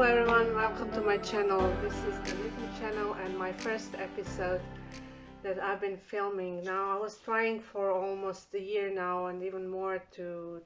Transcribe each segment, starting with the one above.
everyone, welcome to my channel. This is the knitting channel and my first episode that I've been filming. Now I was trying for almost a year now and even more to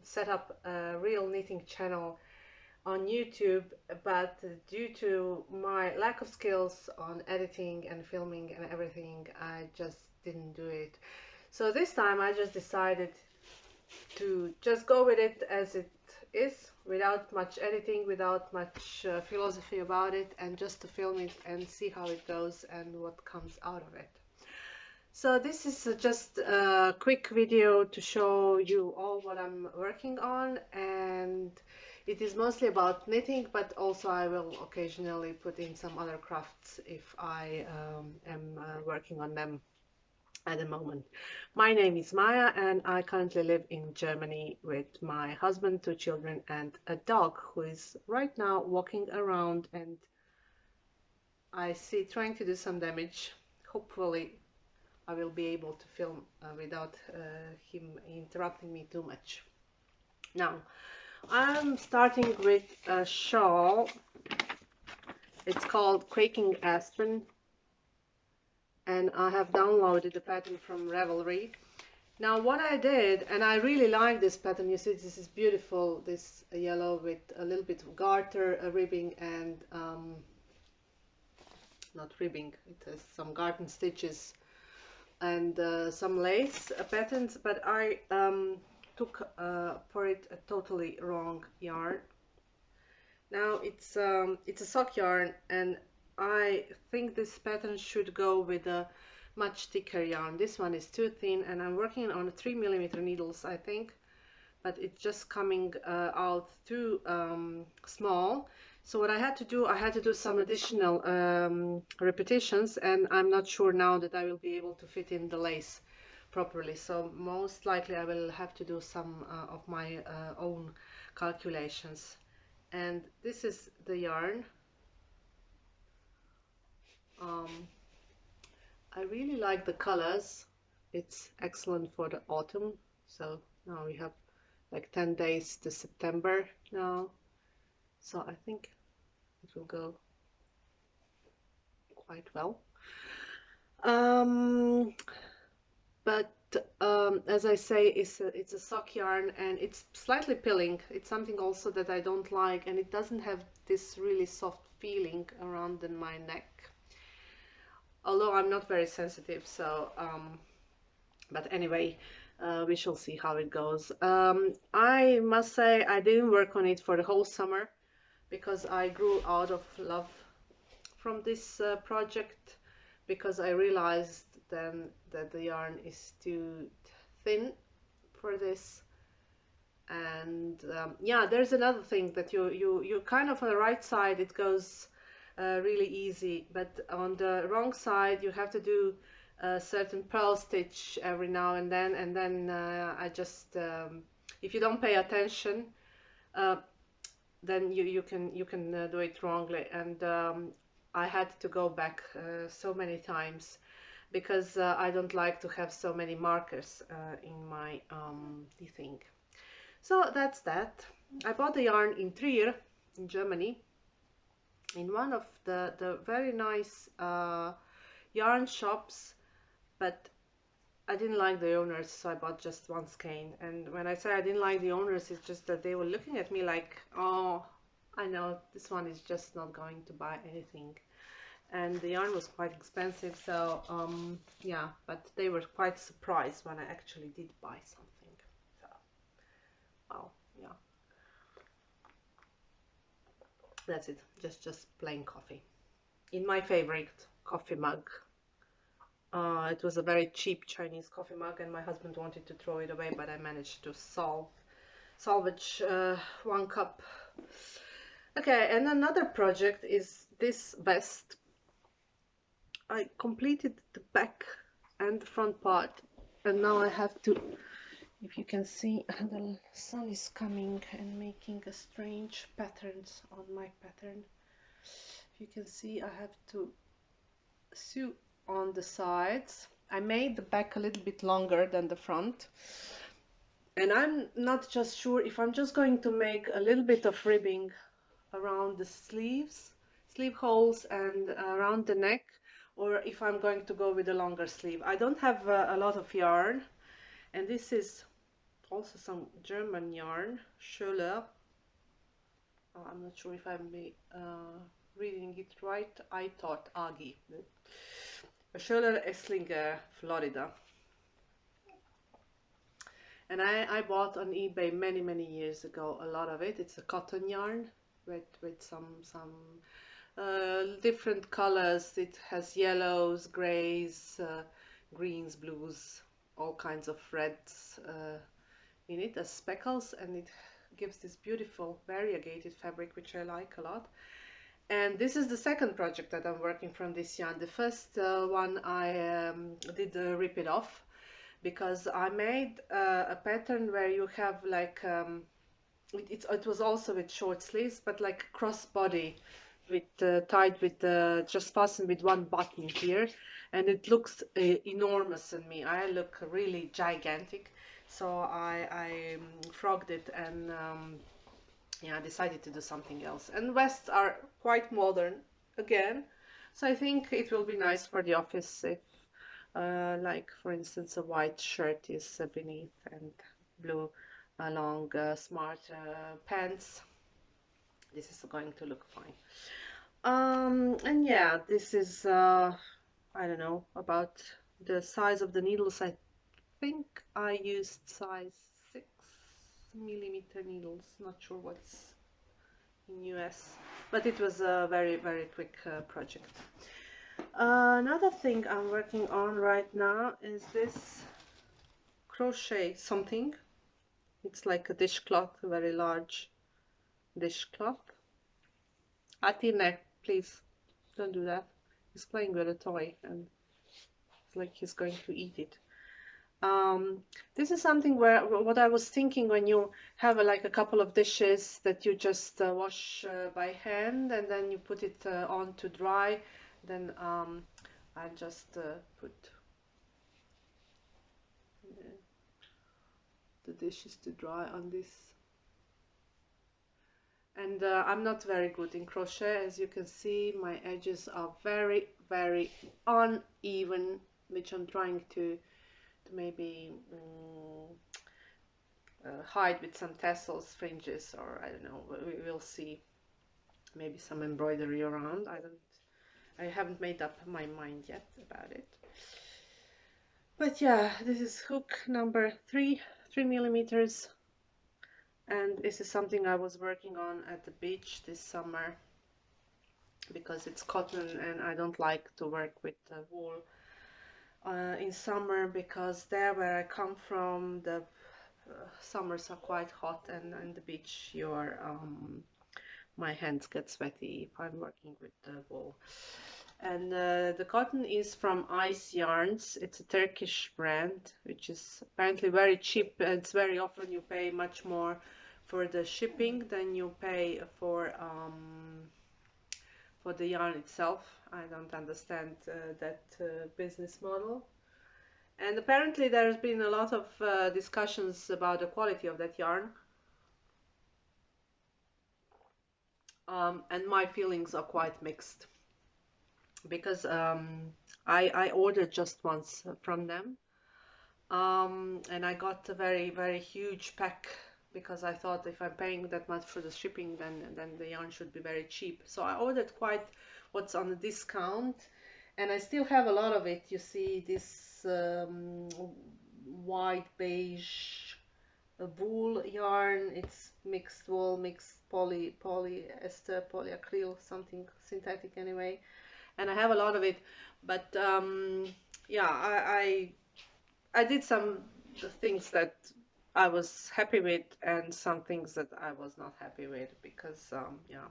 set up a real knitting channel on YouTube, but due to my lack of skills on editing and filming and everything, I just didn't do it. So this time I just decided to just go with it as it is, without much editing, without much philosophy about it, and just to film it and see how it goes and what comes out of it. So this is just a quick video to show you all what I'm working on, and it is mostly about knitting, but also I will occasionally put in some other crafts if I am working on them at the moment. My name is Maya and I currently live in Germany with my husband, 2 children and a dog who is right now walking around, and I see trying to do some damage. Hopefully I will be able to film without him interrupting me too much. Now I'm starting with a shawl. It's called Quaking Aspen, and I have downloaded the pattern from Ravelry. Now what I did, and I really like this pattern, you see this is beautiful, this yellow with a little bit of garter, ribbing, and not ribbing, it has some garden stitches and some lace patterns, but I took for it a totally wrong yarn. Now it's a sock yarn, and I think this pattern should go with a much thicker yarn. This one is too thin, and I'm working on 3mm needles, I think, but it's just coming out too small. So what I had to do some additional repetitions, and I'm not sure now that I will be able to fit in the lace properly. So most likely I will have to do some of my own calculations. And this is the yarn. I really like the colors. It's excellent for the autumn. So now we have like 10 days to September now. So I think it will go quite well. But as I say, it's a sock yarn, and it's slightly pilling. It's something also that I don't like, and it doesn't have this really soft feeling around in my neck. Although I'm not very sensitive, so but anyway, we shall see how it goes. I must say I didn't work on it for the whole summer because I grew out of love from this project, because I realized then that the yarn is too thin for this. And yeah, there's another thing that you kind of on the right side it goes really easy, but on the wrong side you have to do a certain purl stitch every now and then I just if you don't pay attention then you can do it wrongly, and I had to go back so many times because I don't like to have so many markers in my thing. So that's that. I bought the yarn in Trier in Germany, in one of the very nice yarn shops, but I didn't like the owners, so I bought just one skein. And when I say I didn't like the owners, it's just that they were looking at me like, oh, I know this one is just not going to buy anything. And the yarn was quite expensive, so yeah, but they were quite surprised when I actually did buy something. So, well, yeah. That's it, just plain coffee in my favorite coffee mug. It was a very cheap Chinese coffee mug, and my husband wanted to throw it away, but I managed to salvage 1 cup. Okay, and another project is this vest. I completed the back and the front part, and now I have to, if you can see, the sun is coming and making a strange patterns on my pattern. If you can see, I have to sew on the sides. I made the back a little bit longer than the front, and I'm not just sure if I'm just going to make a little bit of ribbing around the sleeve holes and around the neck, or if I'm going to go with a longer sleeve. I don't have a lot of yarn, and this is also some German yarn, Schöller. I'm not sure if I'm reading it right. I thought Agi. Schöller Esslinger, Florida. And I bought on eBay many years ago a lot of it. It's a cotton yarn with some different colors. It has yellows, grays, greens, blues, all kinds of reds in it as speckles, and it gives this beautiful variegated fabric, which I like a lot. And this is the second project that I'm working from this yarn. The first one I did rip it off, because I made a pattern where you have like it was also with short sleeves, but like crossbody with tied with just fastened with one button here, and it looks enormous on me. I look really gigantic, so I frogged it and yeah, I decided to do something else. And vests are quite modern again, so I think it will be nice for the office if like for instance a white shirt is beneath and blue long smart pants. This is going to look fine. And yeah, this is I don't know about the size of the needles. I think I used size 6mm needles, not sure what's in US, but it was a very quick project. Another thing I'm working on right now is this crochet something. It's like a dishcloth, a very large dishcloth. Atine, please don't do that. He's playing with a toy and it's like he's going to eat it. This is something where what I was thinking, when you have like a couple of dishes that you just wash by hand and then you put it on to dry, then I just put the dishes to dry on this. And I'm not very good in crochet, as you can see. My edges are very uneven, which I'm trying to maybe hide with some tassels, fringes, or I don't know. We'll see. Maybe some embroidery around. I haven't made up my mind yet about it. But yeah, this is hook number 3mm, and this is something I was working on at the beach this summer, because it's cotton and I don't like to work with wool in summer, because there where I come from the summers are quite hot, and on the beach my hands get sweaty if I'm working with the wool. And the cotton is from Ice Yarns. It's a Turkish brand, which is apparently very cheap. It's very often you pay much more for the shipping than you pay for the yarn itself. I don't understand that business model. And apparently there's been a lot of discussions about the quality of that yarn. And my feelings are quite mixed, because I ordered just once from them, and I got a very huge pack, because I thought if I'm paying that much for the shipping, then the yarn should be very cheap. So I ordered quite what's on a discount, and I still have a lot of it. You see this white beige wool yarn. It's mixed wool, mixed polyester, polyacryl, something synthetic anyway, and I have a lot of it. But yeah, I did some things that I was happy with and some things that I was not happy with, because yeah.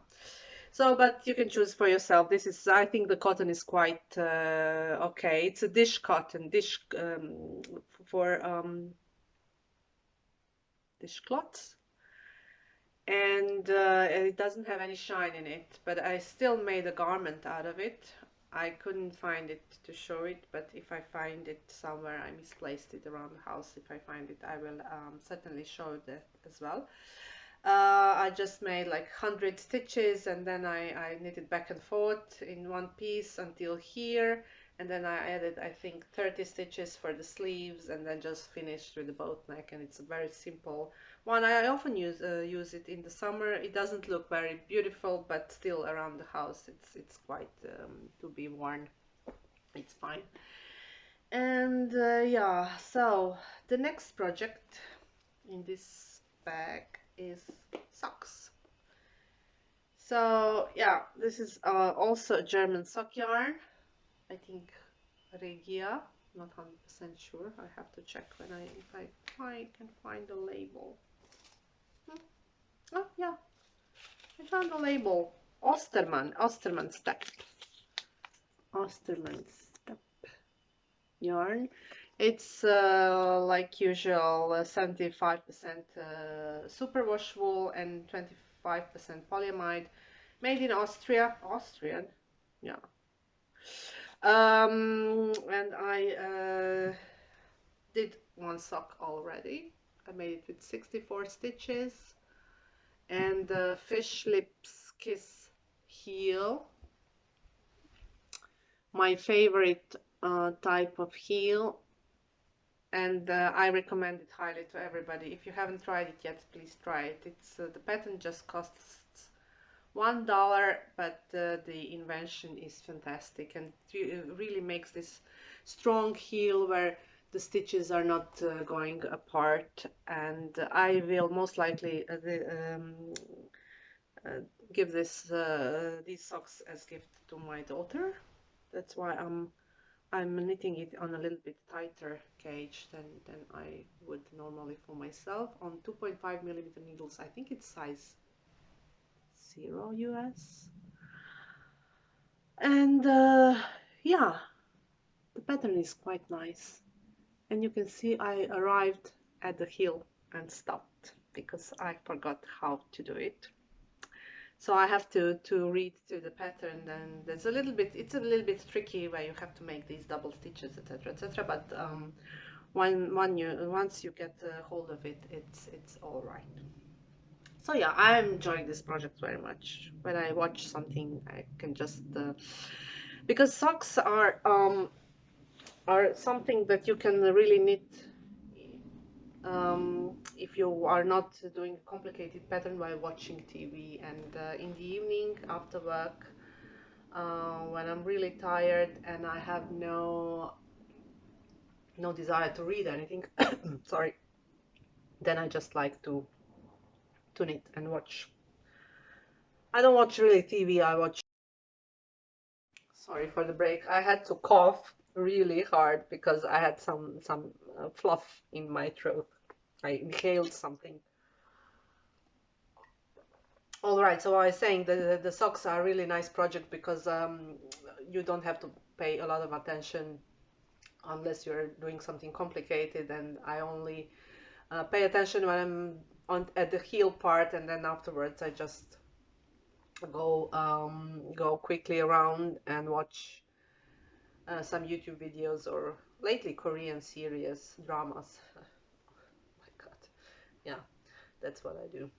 So, but you can choose for yourself. This is, I think the cotton is quite okay. It's a dish cotton, for dishcloths, and it doesn't have any shine in it, but I still made a garment out of it. I couldn't find it to show it, but if I find it somewhere, I misplaced it around the house. If I find it, I will certainly show that as well. I just made like 100 stitches, and then I knitted back and forth in one piece until here, and then I added, I think, 30 stitches for the sleeves, and then just finished with the boat neck. And it's a very simple one. I often use it in the summer. It doesn't look very beautiful, but still around the house it's quite to be worn. It's fine. And yeah, so the next project in this bag is socks. So yeah, this is also a German sock yarn. I think Regia, not 100% sure. I have to check when if I can find the label. Oh yeah, I found the label. Osterman Step. Osterman Step yarn. It's like usual 75% superwash wool and 25% polyamide, made in Austria. Austrian, yeah. And I did one sock already. I made it with 64 stitches and the fish lips kiss heel. My favorite type of heel, and I recommend it highly to everybody. If you haven't tried it yet, please try it. It's the pattern just costs $1, but the invention is fantastic, and it really makes this strong heel where the stitches are not going apart. And I will most likely give these socks as gift to my daughter. That's why I'm knitting it on a little bit tighter gauge than I would normally for myself, on 2.5mm needles. I think it's size 0 US. And yeah, the pattern is quite nice. And you can see I arrived at the heel and stopped because I forgot how to do it. So I have to read through the pattern, and it's a little bit tricky where you have to make these double stitches, etc., etc. But once you get a hold of it, it's all right. So yeah, I'm enjoying this project very much. When I watch something, I can just because socks are something that you can really knit if you are not doing a complicated pattern while watching TV. And in the evening after work, when I'm really tired and I have no desire to read anything, sorry, then I just like to knit and watch. I don't watch really TV. I watch. Sorry for the break. I had to cough really hard because I had some fluff in my throat. I inhaled something. All right, so I was saying the socks are a really nice project because you don't have to pay a lot of attention unless you're doing something complicated, and I only pay attention when I'm at the heel part, and then afterwards I just go quickly around and watch some YouTube videos, or lately Korean series, dramas. Oh my God, yeah, that's what I do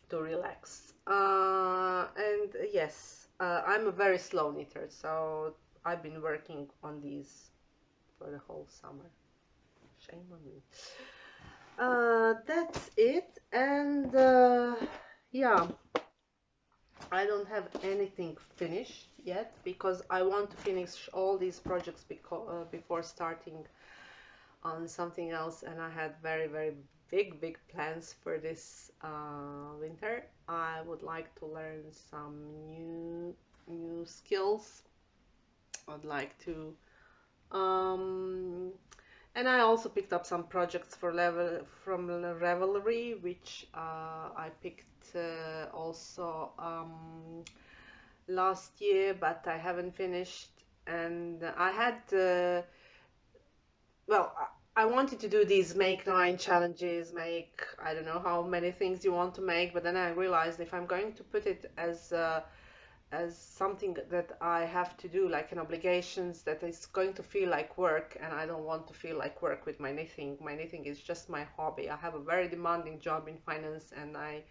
to relax. And yes, I'm a very slow knitter, so I've been working on these for the whole summer. Shame on me. That's it, and yeah, I don't have anything finished yet because I want to finish all these projects before starting on something else, and I had very big plans for this winter. I would like to learn some new skills. I'd like to and I also picked up some projects from Revelry, which I picked also last year, but I haven't finished. And I had well, I wanted to do these make 9 challenges, make I don't know how many things you want to make, but then I realized if I'm going to put it as as something that I have to do, like an obligations that is going to feel like work, and I don't want to feel like work with my knitting. My knitting is just my hobby. I have a very demanding job in finance, and I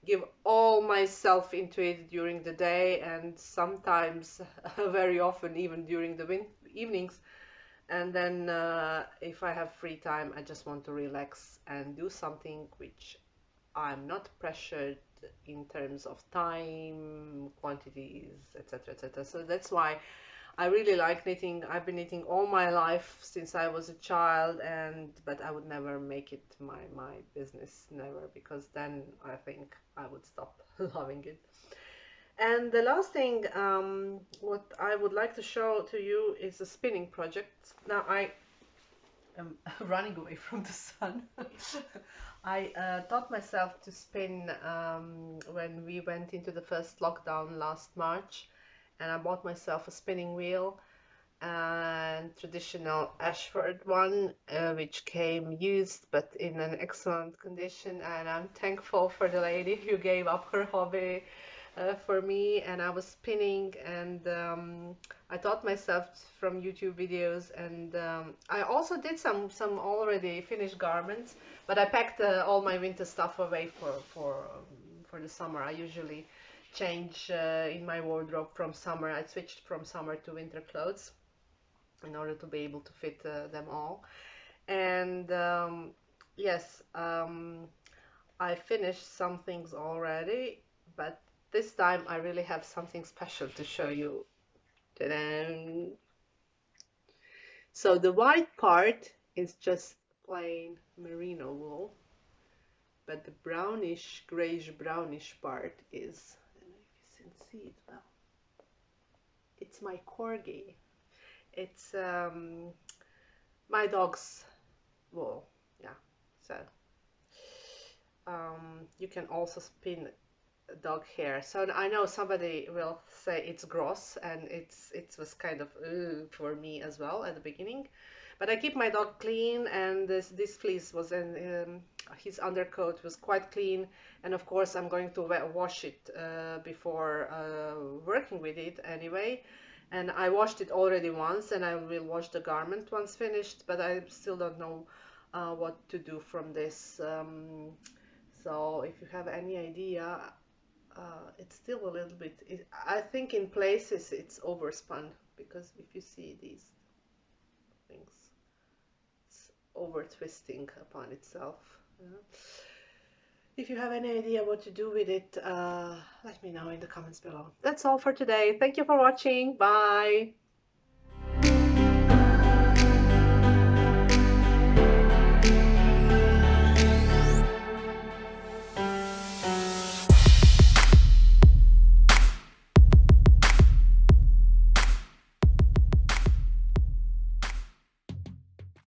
give all myself into it during the day, and sometimes very often even during the evenings. And then if I have free time, I just want to relax and do something which I'm not pressured in terms of time, quantities, etc., etc. So that's why I really like knitting. I've been knitting all my life since I was a child, but I would never make it my business, never, because then I think I would stop loving it. And the last thing, what I would like to show to you is a spinning project. Now I am running away from the sun. I taught myself to spin when we went into the first lockdown last March, and I bought myself a spinning wheel and traditional Ashford one, which came used but in an excellent condition, and I'm thankful for the lady who gave up her hobby for me. And I was spinning, and I taught myself from YouTube videos, and I also did some already finished garments, but I packed all my winter stuff away for the summer. I usually change in my wardrobe from summer. I switched from summer to winter clothes in order to be able to fit them all. And yes, I finished some things already, but this time I really have something special to show you. Ta-da! So the white part is just plain merino wool, but the brownish, grayish brownish part is, I don't know if you can see it well, it's my corgi. It's my dog's wool. Yeah, so you can also spin dog hair. So I know somebody will say it's gross, and it was kind of for me as well at the beginning. But I keep my dog clean, and this fleece was in his undercoat was quite clean, and of course I'm going to wash it before working with it anyway. And I washed it already once, and I will wash the garment once finished, but I still don't know what to do from this. So if you have any idea, it's still a little bit, I think in places it's overspun, because if you see these things, it's over twisting upon itself. If you have any idea what to do with it, let me know in the comments below. That's all for today. Thank you for watching. Bye.